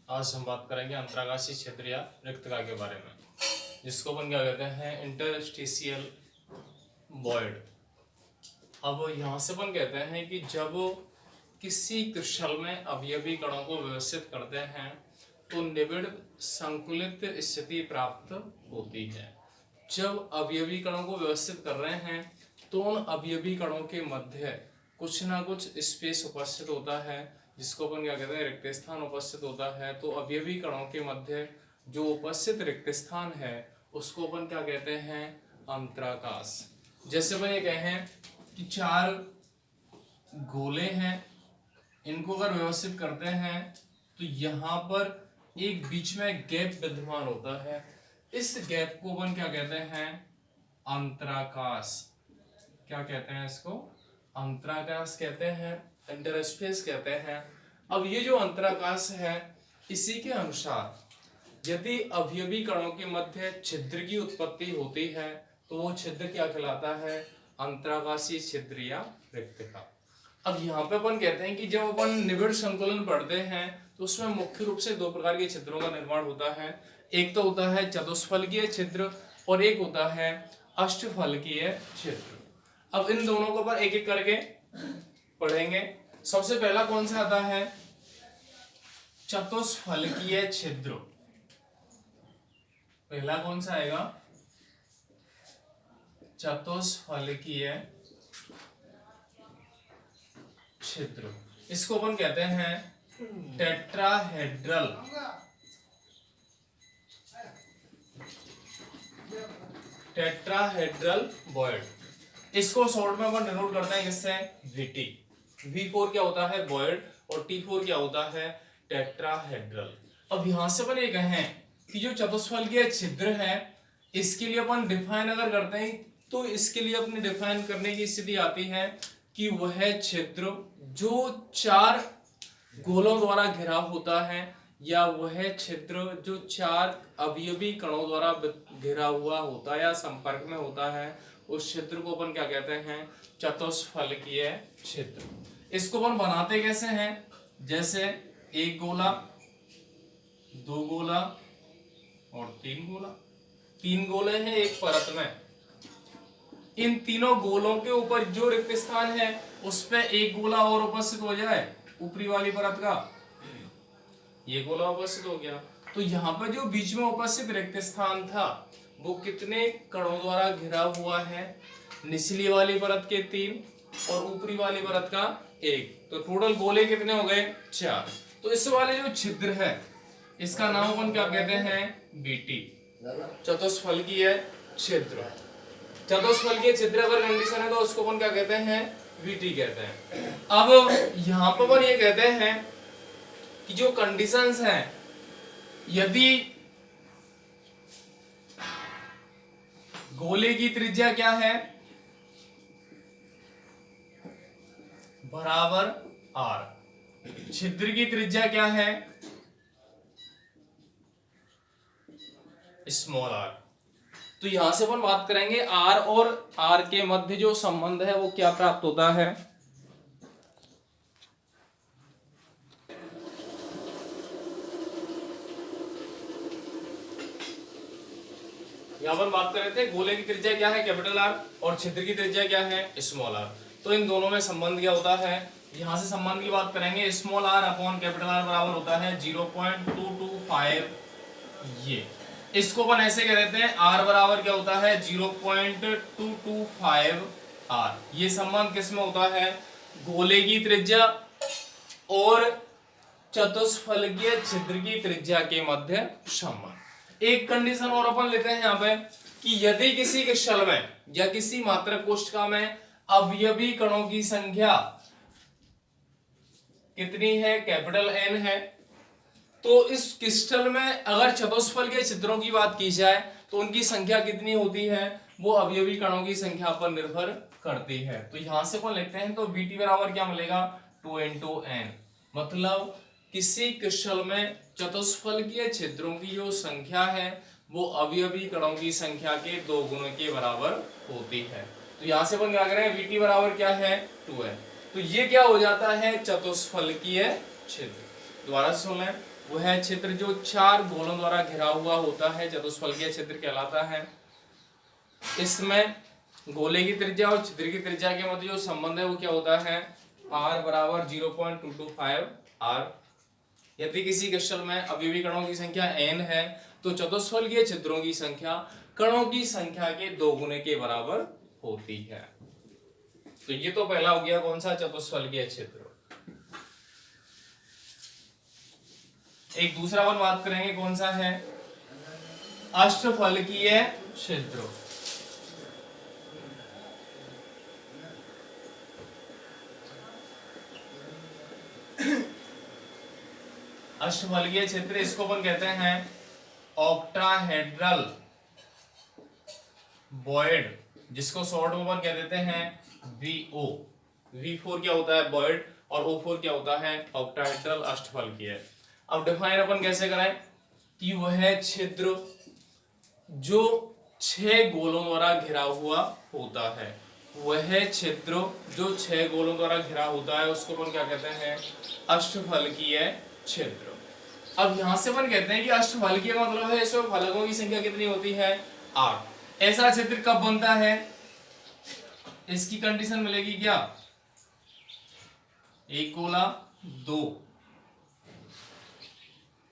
आज हम बात करेंगे अंतराकाशीय क्षेत्र या रिक्तका के बारे में, जिसको अपन क्या कहते हैं, इंटरस्टिशियल वॉइड। अब यहाँ से अपन कहते हैं कि जब किसी क्रिस्टल में अवयवी कणों को व्यवस्थित करते हैं तो निबिड़ संकुलित स्थिति प्राप्त होती है। जब अवयवी कणों को व्यवस्थित कर रहे हैं तो उन अवयवी कणों के मध्य कुछ ना कुछ स्पेस उपस्थित होता है, जिसको अपन क्या कहते हैं, रिक्त स्थान उपस्थित होता है। तो अवयवी कणों के मध्य जो उपस्थित रिक्त स्थान है उसको अपन क्या कहते हैं, अंतराकाश। जैसे अपन ये कहें कि चार गोले हैं, इनको अगर व्यवस्थित करते हैं तो यहाँ पर एक बीच में गैप विद्यमान होता है। इस गैप को अपन क्या कहते हैं, अंतराकाश। क्या कहते हैं इसको, अंतराकाश कहते हैं, इंटरस्पेस कहते हैं। अब ये जो अंतराकाश है, इसी के अनुसार यदि अवयवी कणों के मध्य छिद्र की उत्पत्ति होती है तो वो छिद्र क्या कहलाता है, अंतराकाशीय छिद्र या रिक्तका। अब यहाँ पे अपन कहते हैं कि जब अपन निबिड़ संकुलन पढ़ते हैं तो उसमें मुख्य रूप से दो प्रकार के छिद्रों का निर्माण होता है। एक तो होता है चतुष्फलकीय छिद्र और एक होता है अष्टफलकीय छिद्र। अब इन दोनों को अपन एक एक करके पढ़ेंगे। सबसे पहला कौन सा आता है, चतुष्फलकीय छिद्र। पहला कौन सा आएगा, चतुष्फलकीय छिद्र। इसको अपन कहते हैं टेट्राहेड्रल। Tetrahedral void. इसको शॉर्ट में अपन डिनोट करते हैं किससे, VT। V4 क्या होता है, वॉइड, और T4 क्या होता है, टेट्राहेड्रल। अब यहां से अपन ये कहें कि जो चतुष्फलकीय छिद्र है इसके लिए अपन डिफाइन अगर करते हैं तो इसके लिए अपने डिफाइन करने की स्थिति आती है कि वह छिद्र जो चार गोलों द्वारा घिरा होता है या वह छिद्र जो चार अवयवी कणों द्वारा घिरा हुआ होता है या संपर्क में होता है, उस छिद्र को अपन क्या कहते हैं, चतुष्फलकीय छिद्र। इसको अपन बनाते कैसे हैं, जैसे एक गोला, दो गोला और तीन गोला। तीन गोले हैं एक परत में, इन तीनों गोलों के ऊपर जो रिक्त स्थान है उस पे एक गोला और उपस्थित हो जाए ऊपरी वाली परत का, ये गोला उपस्थित हो गया। तो यहाँ पे जो बीच में उपस्थित रिक्त स्थान था वो कितने कणों द्वारा घिरा हुआ है, निचली वाली परत के 3 और ऊपरी वाली परत का 1। तो टोटल गोले कितने हो गए, 4। तो इस वाले जो छिद्र है इसका नाम अपन क्या कहते हैं, BT, चतुष्फलकीय छिद्र। चतुष्फलकीय छिद्र अगर कंडीशन है तो उसको अपन क्या कहते हैं, VT कहते हैं। अब यहाँ पर अपन ये कहते हैं कि जो कंडीशंस हैं, यदि गोले की त्रिज्या क्या है, बराबर R, छिद्र की त्रिज्या क्या है, स्मॉल r। तो यहां से अपन बात करेंगे R और R के मध्य जो संबंध है वो क्या प्राप्त होता है, यहां पर बात कर रहे थे गोले की त्रिज्या क्या है, कैपिटल R, और छिद्र की त्रिज्या क्या है, स्मॉल r। तो इन दोनों में संबंध क्या होता है, यहां से संबंध की बात करेंगे, small r upon capital R बराबर होता है 0.225। ये इसको अपन ऐसे कह देते हैं, R बराबर क्या होता है, 0.225 R। ये संबंध किसमें होता है, गोले की त्रिज्या और चतुष्फलकीय छिद्र की त्रिज्या के मध्य संबंध। एक कंडीशन और अपन लेते हैं यहाँ पे कि यदि किसी क्रिस्टल में या किसी मात्रक कोष्ठका में अवयवी कणों की संख्या कितनी है, कैपिटल N है, तो इस क्रिस्टल में अगर चतुष्फलकीय छिद्रों की बात की जाए तो उनकी संख्या कितनी होती है, वो अवयवी कणों की संख्या पर निर्भर करती है। तो यहां से कौन लिखते हैं, तो BT बराबर क्या मिलेगा, 2 × N। मतलब किसी क्रिस्टल में चतुष्फलकीय छिद्रों की जो संख्या है वो अवयवी कणों की संख्या के 2 गुणों के बराबर होती है। तो यहां से अपन क्या करें, VT बराबर क्या है, 2 है। तो ये क्या हो जाता है, चतुष्फलकीय छिद्र। दोबारा से सुन लें, वह क्षेत्र जो 4 गोलों द्वारा घिरा हुआ होता है चतुष्फलकीय क्षेत्र कहलाता है। इसमें गोले की त्रिज्या और छिद्र की त्रिज्या के मध्य जो संबंध है वो क्या होता है, r बराबर 0.225 r। यदि किसी क्रिस्टल में अवयवी कणों की संख्या n है तो चतुष्फलकीय छिद्रों की संख्या कणों की संख्या के 2 गुने के बराबर होती है। तो ये तो पहला हो गया कौन सा, चतुष्फलकीय छिद्र। एक दूसरा अपन बात करेंगे कौन सा है, अष्टफलकीय छिद्र। अष्टफलकीय छिद्र इसको अपन कहते हैं ऑक्टाहेड्रल बॉयड, जिसको शॉर्ट में अपन कह देते हैं VO। V4 क्या होता है, बॉयड, और O4 क्या होता है, ऑक्टाहेड्रल अष्टफलकीय। अब डिफाइन अपन कैसे करें कि वह छिद्र जो 6 गोलों द्वारा घिरा हुआ होता है, वह छिद्र जो 6 गोलों द्वारा घिरा होता है उसको अपन क्या कहते हैं, अष्टफलकीय छिद्र। अब यहां से अपन कहते हैं कि अष्टफलकीय का मतलब है इसमें फलकों की संख्या कितनी होती है, 8। ऐसा छिद्र कब बनता है, इसकी कंडीशन मिलेगी क्या, एक गोला, 2,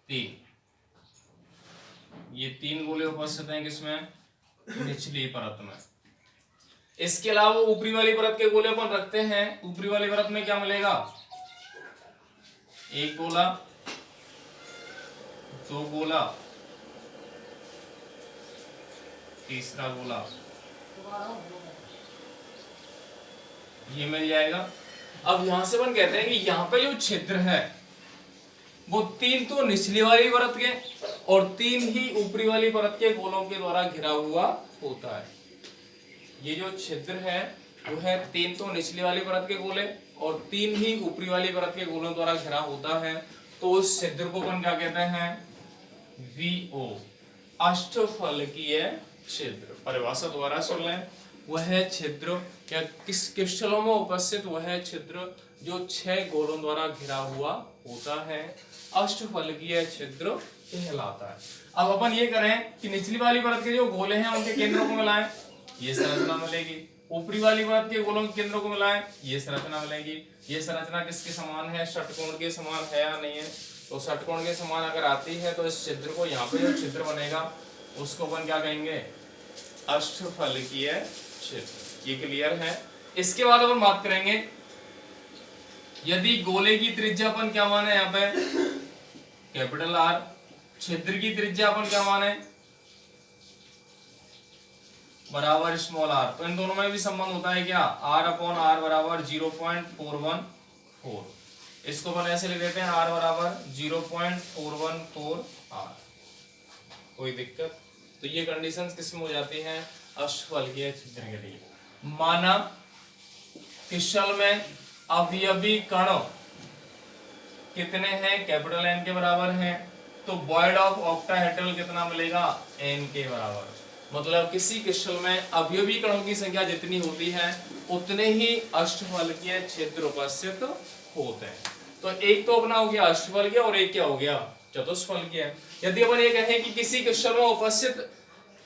3, ये 3 गोले उपस्थित हैं किसमें, निचली परत में। इसके अलावा ऊपरी वाली परत के गोले अपन रखते हैं, ऊपरी वाली परत में क्या मिलेगा, एक गोला, 2 गोला, तीसरा गोला, ये मिल जाएगा। अब यहां से अपन कहते हैं कि यहाँ पे जो छिद्र है वो 3 तो निचली वाली परत के और 3 ही ऊपरी वाली परत के गोलों के द्वारा घिरा हुआ होता है। ये जो छिद्र है वो है 3 तो निचली वाली परत के गोले और 3 ही ऊपरी वाली परत के गोलों द्वारा घिरा होता है। तो उस छिद्र को अपन क्या कहते हैं, VO, अष्टफलकीय छिद्र। परिभाषा दोबारा सुन लें, वह छिद्र या किस क्रिस्टलों में उपस्थित वह छिद्र जो 6 गोलों द्वारा घिरा हुआ होता है, अष्टफलकीय छिद्र कहलाता है। अब अपन ये करें कि निचली वाली परत के जो गोले हैं उनके केंद्रों को मिलाएं, ये संरचना मिलेगी। ऊपरी वाली परत के गोलों के केंद्रों को मिलाएं, ये संरचना मिलेगी। ये संरचना किसके समान है, षटकोण के समान है या नहीं है, तो षटकोण के समान अगर आती है तो इस छिद्र को, यहाँ पे जो छिद्र बनेगा उसको अपन क्या कहेंगे, अष्टफलकीय छिद्र। ये क्लियर है। इसके बाद अपन बात करेंगे, यदि गोले की त्रिज्या अपन क्या माने, यहाँ पे कैपिटल R, छिद्र की त्रिज्या अपन क्या माने, बराबर स्मॉल r, तो इन दोनों में भी संबंध होता है क्या, r/r बराबर 0.414। इसको अपन ऐसे लिख देते हैं, r बराबर 0.414 r। कोई दिक्कत, तो ये कंडीशंस किसमें हो जाती हैं, अष्टफलकीय छिद्र के लिए। माना क्रिस्टल में अवयवी कण कितने हैं, कैपिटल N के बराबर हैं, तो बॉयड ऑफ ऑक्टाहेड्रल कितना मिलेगा, N के बराबर। मतलब किसी क्रिस्टल में अवयवी कणों की संख्या जितनी होती है उतने ही अष्टफलकीय छिद्र उपस्थित होते हैं। तो एक तो अपना हो गया अष्टफलकीय और एक क्या हो गया, चतुष्फलकीय। यदि अपन ये कहें कि किसी क्रिस्टल में उपस्थित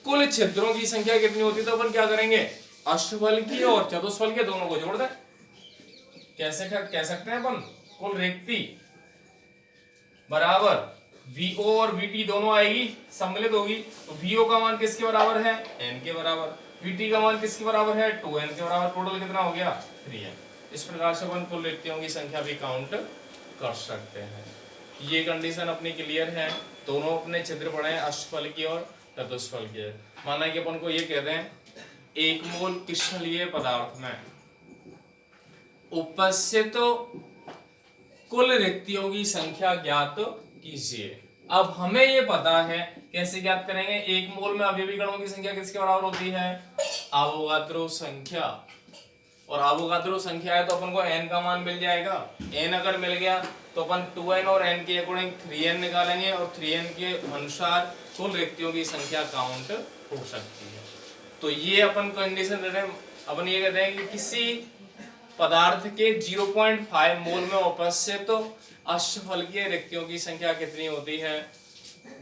कुल छिद्रों की संख्या कितनी होती है, तो अपन क्या करेंगे, अष्टफलकीय और चतुष्फलकीय दोनों को जोड़ दें। कैसे कह सकते हैं अपन, कुल रिक्ति बराबर VO और VT दोनों आएगी, सम्मिलित होगी, तो VO का मान किसके बराबर है, N के बराबर, VT का मान किसके बराबर है, 2N के बराबर। टोटल कितना हो गया, 3N। इस प्रकार से अपन कुल रिक्तियों की संख्या भी काउंट कर सकते हैं। ये कंडीशन अपनी क्लियर है। दोनों अपने छिद्र पड़े हैं, अष्टफलकीय और चतुष्फलकीय। माना कि अपन को ये कहते हैं, एक मोल क्रिस्टलीय पदार्थ में उपस्थित कुल रिक्तियों की संख्या ज्ञात कीजिए। अब हमें ये पता है, कैसे ज्ञात करेंगे, एक मोल में अवयवी कणों की संख्या किसके बराबर होती है, अवोगाद्रो संख्या। और अवोगाद्रो संख्या है तो अपन को n का मान मिल जाएगा। n अगर मिल गया तो अपन 2n और n के अकॉर्डिंग 3n निकालेंगे और 3n के अनुसार कुल रिक्तियों की संख्या काउंट हो सकती है। तो ये अपन कंडीशन दे रहे हैं। अपन ये कहते हैं कि किसी पदार्थ के 0.5 मोल में उपस्थित अष्टफलकीय रिक्तियों की संख्या कितनी होती है,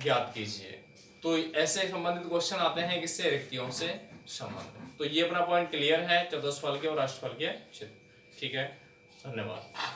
ज्ञात कीजिए। तो ऐसे संबंधित क्वेश्चन आते हैं किससे, रिक्तियों से संबंधित। तो ये अपना पॉइंट क्लियर है, चतुष्फलकीय और अष्टफलकीय क्षेत्र। ठीक है, धन्यवाद।